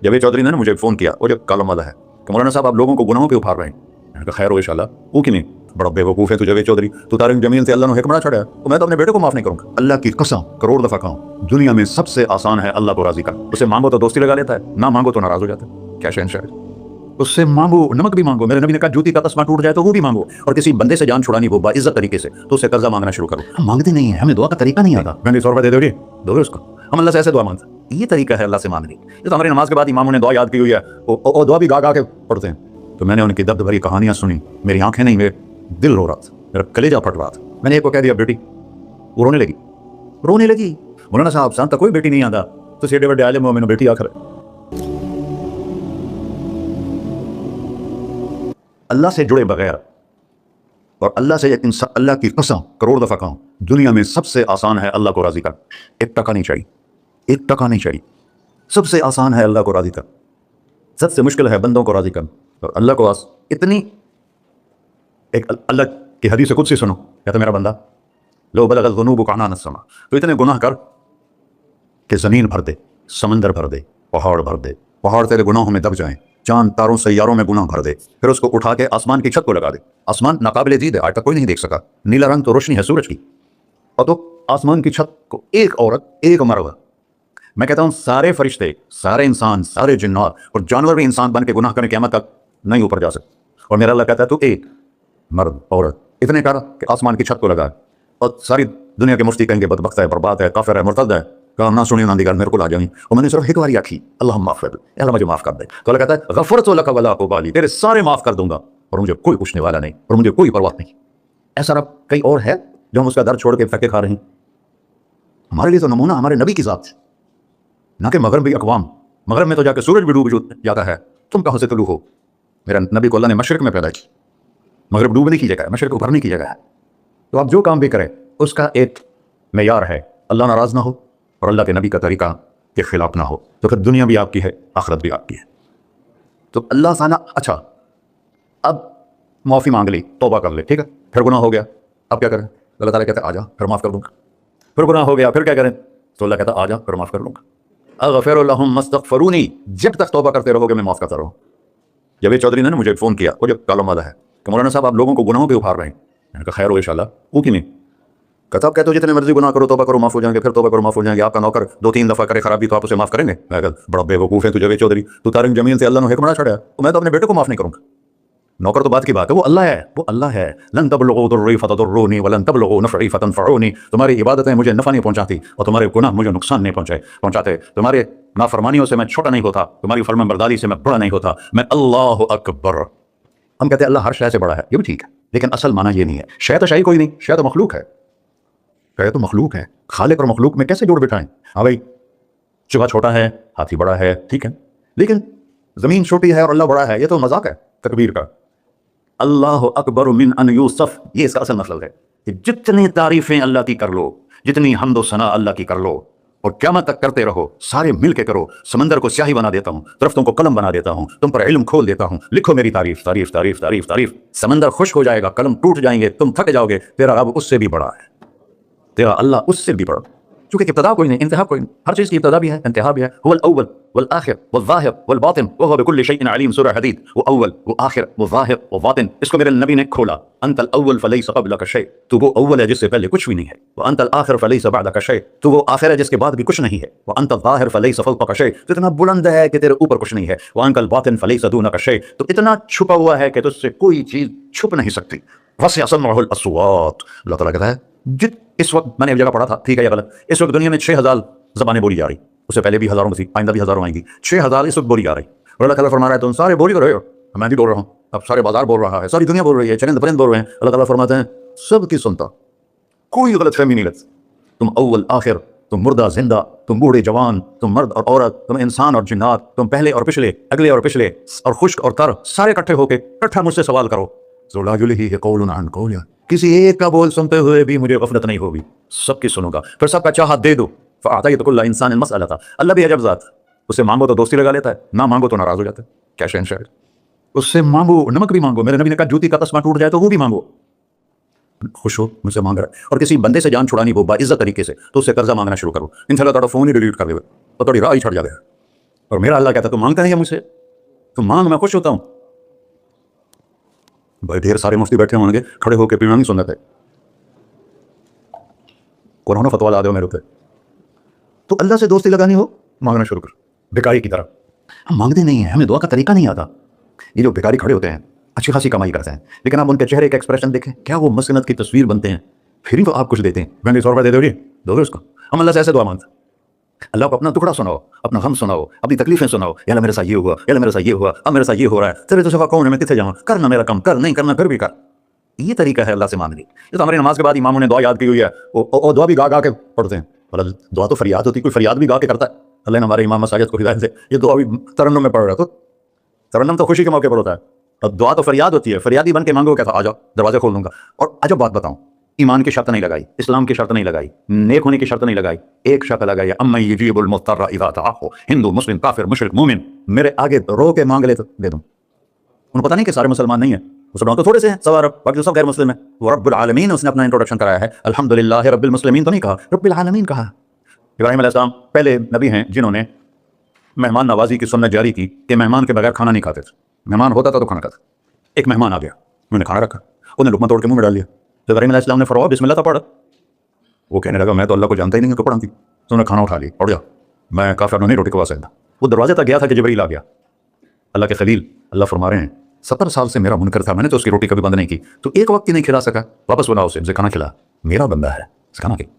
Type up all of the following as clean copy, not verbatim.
जावेद चौधरी ने ना मुझे फ़ोन किया, वो जो कॉलम वाला है कि मौलाना साहब आप लोगों को गुनाहों पे उभार रहे हैं। मैंने कहा खैर हो इंशाल्लाह। वो कि नहीं, बड़ा बेवकूफ़ है तू जावेद चौधरी, तू तारिक जमील से अल्लाह ने हिकमत छड़ा है, तो मैं तो अपने बेटे को माफ़ नहीं करूँगा। अल्लाह की कसम करोड़ दफ़ा कहूँ, दुनिया में सबसे आसान है अल्लाह को राज़ी करना। उसे मांगो तो दोस्ती लगा लेता है, ना मांगो तो नाराज़ हो जाता है। क्या शहंशाह है। उससे मांगो, नमक भी मांगो। मेरे नबी ने कहा जूती का तस्मा टूट जाए तो वो भी मांगो, और किसी बंदे से जान छुड़ानी हो बाइज्जत तरीके से तो उससे कर्जा मांगना शुरू करो। हम मांगते नहीं है, हमें दुआ का तरीका नहीं आता। मैंने 100 रुपये दे दोगे, दोगे उसको। हम अल्लाह से ऐसे दुआ मांगते, ये तरीका है अल्लाह से मांगने। ये तो हमारी नमाज के बाद इमामों ने दुआ याद की हुई है, और दुआ भी गा गा के पढ़ते हैं। तो मैंने उनकी दर्द भरी कहानियां सुनी, मेरी आंखें नहीं, मेरे दिल रो रहा था, मेरा कलेजा फट रहा था। मैंने एक को कह दिया बेटी, वो रोने लगी। मौलाना साहब सान तक कोई बेटी नहीं आता तो सेडे बड़े आलिम हो, मैंने बेटी आखिर अल्लाह से जुड़े बगैर, और अल्लाह से अल्लाह की कसम करोड़ दफ़ा कहूँ, दुनिया में सबसे आसान है अल्लाह को राज़ी कर। एक टका नहीं चाहिए। सबसे आसान है अल्लाह को राज़ी कर, सबसे मुश्किल है बंदों को राज़ी कर। और अल्लाह को इतनी एक अल्लाह की हदीस कुदसी सुनो, कहता मेरा बंदा लो बलगल ज़ुनूब कानान समा, तो इतने गुनाह कर कि ज़मीन भर दे, समंदर भर दे, पहाड़ भर दे, पहाड़ तेरे गुनाहों में दब जाएं, चांद तारों सैयारों में गुनाह भर दे, फिर उसको उठा के आसमान की छत को लगा दे। आसमान नाकाबिले दीद है, आज तक कोई नहीं देख सका, नीला रंग तो रोशनी है सूरज की, और तो आसमान की छत को एक औरत, एक मर्द, मैं कहता हूँ सारे फरिश्ते, सारे इंसान, सारे जिन्नात और जानवर भी इंसान बन के गुनाह करने क़यामत तक नहीं ऊपर जा सकते। और मेरा अल्लाह कहता है तू एक मर्द औरत इतने कर कि आसमान की छत को लगा, और सारी दुनिया के मुफ्ती कहेंगे बदबख्त है, बर्बाद है, काफिर है, मुर्तद है, काम ना सुनी ना दिगार मेरे को ला जाऊँ। और मैंने सिर्फ एक बार आखी अल्लाह माफ़ कर दे, अल्लाह मुझे माफ़ कर दे, तो अल्लाह कहता है गफ़रतु लका वला उबाली, तेरे सारे माफ़ कर दूंगा और मुझे कोई पूछने वाला नहीं और मुझे कोई परवाह नहीं। ऐसा रब कहीं और है जो हम उसका दर्द छोड़ के फके खा रहे हैं? हमारे लिए तो नमूना हमारे नबी की ज़ात, ना कि मगरब भी अकवाम। मगरब में तो जाकर सूरज भी डूब जाता है, तुम कहाँ से तुलू हो? मेरा नबी को अल्लाह ने मशरक में पैदा किया, मगरब डूबने की जगह है, मशरक उभरने की जगह है। तो आप जो काम भी करें उसका एक मेयार है, अल्लाह नाराज़ ना हो और अल्लाह के नबी का तरीका के खिलाफ ना हो, तो फिर दुनिया भी आपकी है, आखिरत भी आपकी है। तो अल्लाह साना अच्छा, अब माफ़ी मांग ली, तौबा कर ले, ठीक है, फिर गुनाह हो गया, अब क्या करें? अल्लाह ताला कहता है आजा फिर माफ़ कर दूंगा। फिर गुनाह हो गया, फिर क्या करें? तो अल्लाह कहता है आजा फिर माफ़ कर लूँगा। अग़फ़िरु लहुम मस्तग़फ़िरूनी, जब तक तौबा करते रहोगे मैं माफ़ करता रहूँ। जावेद चौधरी ने मुझे फ़ोन किया, वो जो कॉलम वाला है कि मौलाना साहब आप लोगों को गुनाहों पे उभार रहे हैं। मैंने कहा खैर हो इंशाल्लाह। वो कि नहीं, कहता आप कहते हो जितने मर्जी गुनाह करो तौबा करो माफ़ हो जाएंगे, फिर तौबा करो माफ़ हो जाएंगे। आपका नौकर 2-3 दफ़ा करे खराबी तो आप उसे माफ़ करेंगे? मैं कहा बड़ा बेवकूफ़ है तू जावेद चौधरी, तू तारिक जमील से अल्लाह ने हिकमत छड़ा है, तो मैं तो अपने बेटे को माफ़ नहीं करूँगा। नौकर तो बात की बात है, वो अल्लाह है। लन तबलुगू दुर्री फतदुर्रूनी वलन तबलुगू नफ़ई फतनफ़ऊनी, तुम्हारी इबादतें मुझे नफ़ा नहीं पहुँचाती और तुम्हारे गुनाह मुझे नुकसान नहीं पहुँचाते। तुम्हारे नाफरमानियों से मैं छोटा नहीं होता, तुम्हारी फरमाबरदारी से मैं बड़ा नहीं होता। मैं अल्लाह अकबर। हम कहते हैं अल्लाह हर शय से बड़ा है, ये भी ठीक है, लेकिन असल माना ये नहीं है। शय तो शय कोई नहीं, शय तो मखलूक है, शय तो मखलूक है। खालिक और मखलूक में कैसे जोड़ बिठाएं? हाँ भाई, चूहा छोटा है, हाथी बड़ा है, ठीक है, लेकिन ज़मीन छोटी है और अल्लाह बड़ा है, ये तो मजाक है तकबीर का। अल्लाह अकबर मिन अन यूसफ, ये इसका असल मतलब है कि जितनी तारीफें अल्लाह की कर लो, जितनी हम्दो सना अल्लाह की कर लो, और क़यामत तक करते रहो, सारे मिल के करो। समंदर को स्याही बना देता हूँ, दरख्तों को कलम बना देता हूँ, तुम पर इल्म खोल देता हूँ, लिखो मेरी तारीफ तारीफ तारीफ तारीफ तारीफ। समंदर खुश्क हो जाएगा, कलम टूट जाएंगे, तुम थक जाओगे, तेरा रब उससे भी बड़ा है, तेरा अल्लाह उससे भी बड़ा। चूंकि इब्तदा कोई नहीं, इंतहा कोई नहीं, हर चीज़ की इब्तदा भी है, इंतहा भी है। हुवल अव्वल वल आखिर वल ज़ाहिर वल बातिन व हुवा बिकुल्लि शैइन अलीम, सूरह हदीद। वो अव्वल, वो आखिर, वो ज़ाहिर, वो बातिन, इसको मेरे नबी ने खोला। अंतल अव्वल फलैसा क़ब्लका शै, तू वो अव्वल है जिससे पहले कुछ भी नहीं है। व अंतल आखिर फलैसा बअदका शै, तू वो आखिर है जिसके बाद भी कुछ नहीं है। व अंतल ज़ाहिर फलैसा फ़ौक़का शै, तो इतना बुलंद है कि तेरे ऊपर कुछ नहीं है। व अंतल बातिन फलैसा दूनका शै, तो इतना छुपा हुआ है कि तुझसे कोई चीज़ छुप नहीं सकती। वसिअ समअहुल अस्वात, अल्लाह ताला कहता है इस वक्त मैंने एक जगह पढ़ा था, ठीक है या गलत, इस वक्त दुनिया में 6000 ज़बानें बोली जा रही, उससे पहले भी हज़ारों में थी, आइंदा भी हज़ारों आएंगी। 6000 इस वक्त बोली जा रही, और अल्लाह ताला फरमा रहा है तुम सारे बोली तो रहे हो, मैं भी बोल रहा हूँ, अब सारे बाजार बोल रहा है, सारी दुनिया बोल रही है, चरिंद परिंद बोल रहे हैं। अल्लाह ताला फरमाते हैं सबकी सुनता, कोई गलतफहमी नहीं लगती। तुम अव्वल आखिर, तुम मुर्दा जिंदा, तुम बूढ़े जवान, तुम मर्द और औरत, तुम इंसान और जिन्नात, तुम पहले और पिछले, अगले और पिछले, और खुश्क और तर, सारे इकट्ठे होके इकट्ठा मुझसे सवाल करो। किसी एक का बोल सुनते हुए भी मुझे गफलत नहीं होगी, सबकी सुनूंगा, फिर सबका चाहा दे दो। फ़अअतयतुकुल्ल इंसान मसअलता, अल्लाह भी अजब ज़ात, उससे मांगो तो दोस्ती लगा लेता है, ना मांगो तो नाराज़ हो जाता है। क्या शहंशाह है। उससे मांगो, नमक भी मांगो, मेरे नबी ने कहा जूती का तस्मा टूट जाए तो वो भी मांगो। खुश हो मुझसे मांग रहा है, और किसी बंदे से जान छुड़ानी हो बाइज्जत तरीके से तो उससे कर्जा मांगना शुरू करो। इंशाअल्लाह ताड़ा फ़ोन ही डिलीट कर देवे तो थोड़ी राह ही छड़ जाएगा। اور میرا اللہ کہتا ہے تم مانگتا نہیں ہے مجھ سے، تم مانگ میں خوش ہوتا ہوں. بھائی ڈھیر سارے مفتی بیٹھے ہوں گے کھڑے ہو کے پینا نہیں سنتے، قرآن و فتوا لا دو میرے اوپر. تو اللہ سے دوستی لگانی ہو مانگنا شروع کر بھکاری کی طرح. ہم مانگتے نہیں ہیں، ہمیں دعا کا طریقہ نہیں آتا. یہ جو بھکاری کھڑے ہوتے ہیں اچھی خاصی کمائی کرتے ہیں، لیکن آپ ان کے چہرے کا ایکسپریشن دیکھیں، کیا وہ مسکنت کی تصویر بنتے ہیں. پھر ہی تو آپ کچھ دیتے ہیں، میں نے 100 روپئے دے دو جی، دو گے اس کو. ہم اللہ سے ایسے دعا مانگتے ہیں، اللہ کو اپنا ٹکڑا سناؤ، اپنا غم سناؤ، اپنی تکلیفیں سناؤ. یا اللہ میرے ساتھ یہ ہوا، یا اللہ میرے ساتھ یہ ہوا، اب میرے ساتھ یہ ہو رہا ہے، تیرے تو سوا کون ہے، میں کتنے جاؤں، کرنا میرا کم، کر نہیں کرنا پھر بھی کر. یہ طریقہ ہے اللہ سے مانگنے. یہ تو ہماری نماز کے بعد اماموں نے دعا یاد کی ہوئی ہے، وہ دعا بھی گا گا کے پڑھتے ہیں. مطلب دعا تو فریاد ہوتی، کوئی فریاد بھی گا کے کرتا ہے. اللہ نے ہمارے امام مساجد کو ہدایت سے یہ دعا بھی ترنم میں پڑھ رہا. تو ترنم تو خوشی کے موقع پر ہوتا ہے، اور دعا تو فریاد ہوتی ہے. فریادی بن کے مانگو، کہتا آ جاؤ دروازے کھول دوں گا. اور عجب بات بتاؤں، ایمان کی شرط نہیں لگائی، اسلام کی شرط نہیں لگائی، نیک ہونے کی شرط نہیں لگائی. ایک شرط لگائی، امن یجیب المضطر اذا دعاہ. ہندو، مسلم، کافر، مشرک، مومن میرے آگے رو کے مانگ لے تو دے دوں. انہیں پتہ نہیں کہ سارے مسلمان نہیں ہیں، مسلمان تو تھوڑے سے ہیں، سوا عرب، باقی سب غیر مسلم ہیں. وہ رب العالمین اس نے اپنا انٹروڈکشن کرایا ہے. الحمدللہ رب المسلمین تو نہیں کہا، رب العالمین کہا. ابراہیم علیہ السلام پہلے نبی ہیں جنہوں نے مہمان نوازی کی سنت جاری کی کہ مہمان کے بغیر کھانا نہیں کھاتے تھے. مہمان ہوتا تھا تو کھانا کھاتے. ایک مہمان آ گیا، انہوں نے کھانا رکھا، انہیں لقمہ توڑ کے منہ میں ڈال لیا. تو ابراہیم علیہ السلام نے فرمایا بسم اللہ تو پڑھ. وہ کہنے لگا میں تو اللہ کو جانتا ہی نہیں ہوں، تو پڑھا تھی. تو انہوں نے کھانا اٹھا لیا، پڑھ گیا. میں کافر نہیں روٹی کھوا سکتا. وہ دروازے تک گیا تھا کہ جبرائیل آ گیا. اللہ کے خلیل، اللہ فرما رہے ہیں 70 سال سے میرا منکر تھا، میں نے تو اس کی روٹی کبھی بند نہیں کی، تو ایک وقت کی نہیں کھلا سکا. واپس بلاؤ اسے کھانا کھلا، میرا بندہ ہے، کھانا کھلا.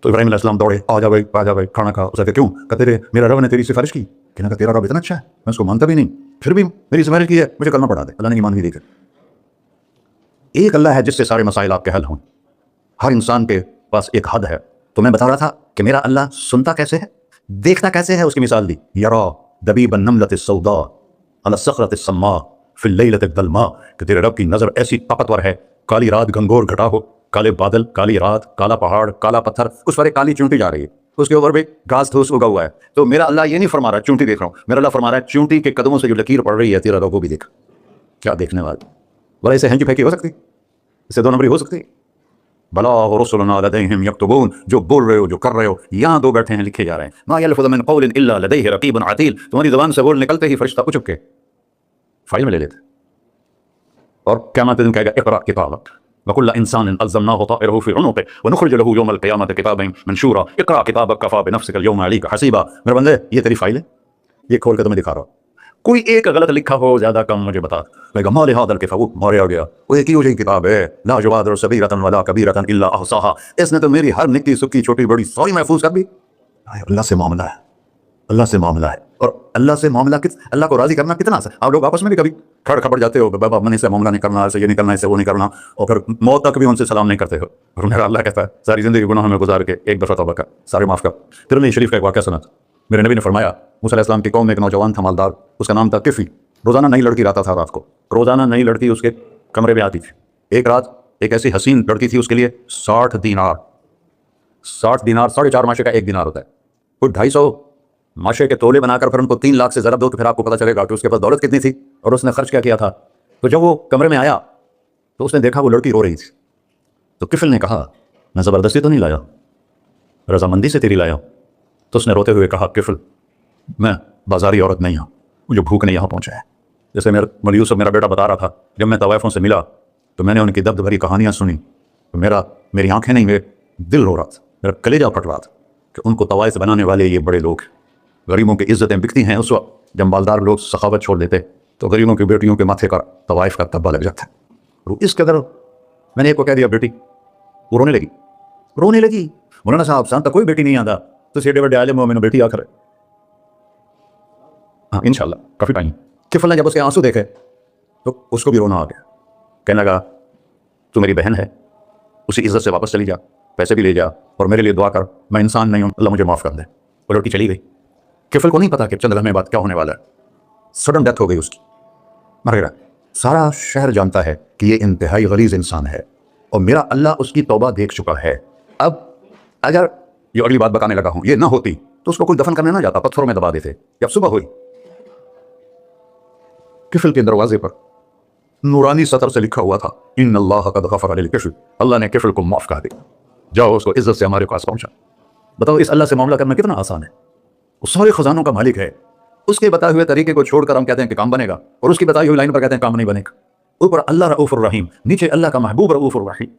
تو ابراہیم علیہ السلام دوڑے، آ جا بھائی، آ جا بھائی، کھانا کھا. اسے کہ کیوں؟ کہتے رہے میرا رب نے تیری سفارش کی. کہنا کہ تیرا رب اتنا اچھا ہے، میں اس کو مانتا بھی نہیں، پھر بھی میری سفارش کی ہے، مجھے کلمہ پڑھا دے. اللہ نے ایمان بھی دی تھے. ایک اللہ ہے جس سے سارے مسائل آپ کے حل ہوں. ہر انسان کے پاس ایک حد ہے. تو میں بتا رہا تھا کہ میرا اللہ سنتا کیسے ہے، دیکھتا کیسے ہے. اس کی مثال دی، یرا دبیب النملۃ السوداء علی الصخرۃ الصماء فی اللیلۃ الظلماء، کہ تیرے رب کی نظر ایسی طاقتور ہے، کالی رات گھنگور گھٹا ہو، کالے بادل، کالی رات، کالا پہاڑ، کالا پتھر، اس پر ایک کالی چونٹی جا رہی ہے، اس کے اوپر بھی گھاس دھوس اگا ہوا ہے. تو میرا اللہ یہ نہیں فرما رہا چونٹی دیکھ رہا ہوں، میرا اللہ فرما رہا ہے چونٹی کے قدموں سے جو لکیر پڑ رہی ہے تیرا رب کو بھی دیکھ. کیا دیکھنے والا. بڑا اسے ہینکی پھینکی ہو سکتی، اسے 2 نمبری ہو سکتی. بلا رسلنا لدیہم یکتبون، جو بول رہے ہو، جو کر رہے ہو، یہاں 2 بیٹھے ہیں، لکھے جا رہے ہیں. ما یلفظ من قول الا لدیہ رقیب عتید، تمہاری زبان سے بول نکلتے ہی فرشتہ اچک کے فائل میں لے لیتے. اور قیامت دن کہے گا اقرأ کتابک وکل انسان الزمناه طائره في عنقه ونخرج له يوم القیامت کتابا منشورا اقرأ کتابک کفى بنفسک اليوم علیک حسیبا. میرے بندے یہ تیری فائل ہے، یہ کھول کے تمہیں دکھا رہا ہوں. کوئی ایک غلط لکھا ہو زیادہ کم مجھے بتا. میں کہا مال هذا الكتاب، ماریا گیا، وہ ایک ہی وہی کتاب ہے، لا یغادر صغیرۃ ولا کبیرۃ الا احصاها، اس نے تو میری ہر نکی سکی چھوٹی بڑی ساری محفوظ کر دی. اللہ سے معاملہ ہے، اللہ سے معاملہ ہے. اور اللہ سے معاملہ اللہ کو راضی کرنا کتنا آسان. آپ لوگ آپس میں بھی کبھی کھڑ کھپڑ جاتے ہو، بابا من سے معاملہ نہیں کرنا، ایسے یہ نہیں کرنا، ایسے وہ نہیں کرنا، اور پھر موت تک بھی ان سے سلام نہیں کرتے ہو. اور میرا اللہ کہتا ہے ساری زندگی گناہوں میں گزار کے ایک دفعہ توبہ کر، سارے معاف کر. ترمذی شریف کا ایک واقعہ سنا تھا. میرے نبی نے فرمایا موسیٰ علیہ السلام کی قوم میں ایک نوجوان تھا مالدار، اس کا نام تھا کفی. روزانہ نئی لڑکی لاتا تھا رات کو، روزانہ نئی لڑکی اس کے کمرے میں آتی تھی. ایک رات ایک ایسی حسین لڑکی تھی، اس کے لیے 60 دینار، 60 دینار 4.5 ماشے کا 1 دینار ہوتا ہے، کوئی 250 ماشے کے تولے بنا کر پھر ان کو 3 لاکھ سے ضرب دو تو پھر آپ کو پتہ چلے گا کہ اس کے پاس دولت کتنی تھی اور اس نے خرچ کیا کیا تھا. تو جب وہ کمرے میں آیا تو اس نے دیکھا وہ لڑکی رو رہی تھی. تو کفل نے کہا میں زبردستی تو نہیں لایا، رضامندی سے تیری لایا. تو اس نے روتے ہوئے کہا کفل میں بازاری عورت نہیں ہوں، مجھے بھوک نے یہاں پہنچا ہے. جیسے میرا یوسف میرا بیٹا بتا رہا تھا، جب میں طوائفوں سے ملا تو میں نے ان کی درد بھری کہانیاں سنی تو میری آنکھیں نہیں، میرے دل رو رہا تھا، میرا کلیجہ پھٹ رہا تھا کہ ان کو طوائف بنانے والے یہ بڑے لوگ ہیں. غریبوں کی عزتیں بکتی ہیں اس وقت جب مالدار لوگ سخاوت چھوڑ دیتے تو غریبوں کی بیٹیوں کے ماتھے کا طوائف کا تبا لگ جاتا ہے. اس قدر میں نے ایک کو کہہ دیا بیٹی، وہ رونے لگی. مولانا صاحب سان تک کوئی بیٹی نہیں آتا تو سیڈے بڑے عالم ہو میں نے بیٹی آ کر ہاں انشاءاللہ کافی ٹائم. کفل نے جب اس کے آنسو دیکھے تو اس کو بھی رونا آ گیا. کہنے لگا تو میری بہن ہے، اسی عزت سے واپس چلی جا، پیسے بھی لے جا اور میرے لیے دعا کر، میں انسان نہیں ہوں، اللہ مجھے معاف کر دے. وہ لڑکی چلی گئی. کفل کو نہیں پتا کہ چند لمحے بعد کیا ہونے والا ہے. سڈن ڈیتھ ہو گئی اس کی، مر گیا. سارا شہر جانتا ہے کہ یہ انتہائی غلیظ انسان ہے اور میرا اللہ اس کی توبہ دیکھ چکا ہے. اب اگر یہ اگلی بات بتانے لگا ہوں یہ نہ ہوتی تو اس کو کوئی دفن کرنے نہ جاتا، پتھروں میں دبا دیتے. جب صبح ہوئی کفل کے دروازے پر نورانی سطر سے لکھا ہوا تھا ان اللہ قد غفر للکفل، اللہ نے کفل کو معاف کر دیا، جاؤ اس کو عزت سے ہمارے پاس پہنچا. بتاؤ اس اللہ سے معاملہ کرنا کتنا آسان ہے. وہ سارے خزانوں کا مالک ہے، اس کے بتائے ہوئے طریقے کو چھوڑ کر ہم کہتے ہیں کہ کام بنے گا، اور اس کی بتائی ہوئی لائن پر کہتے ہیں کام نہیں بنے گا۔ اوپر اللہ رؤوف الرحیم، نیچے اللہ کا محبوب رؤوف الرحیم۔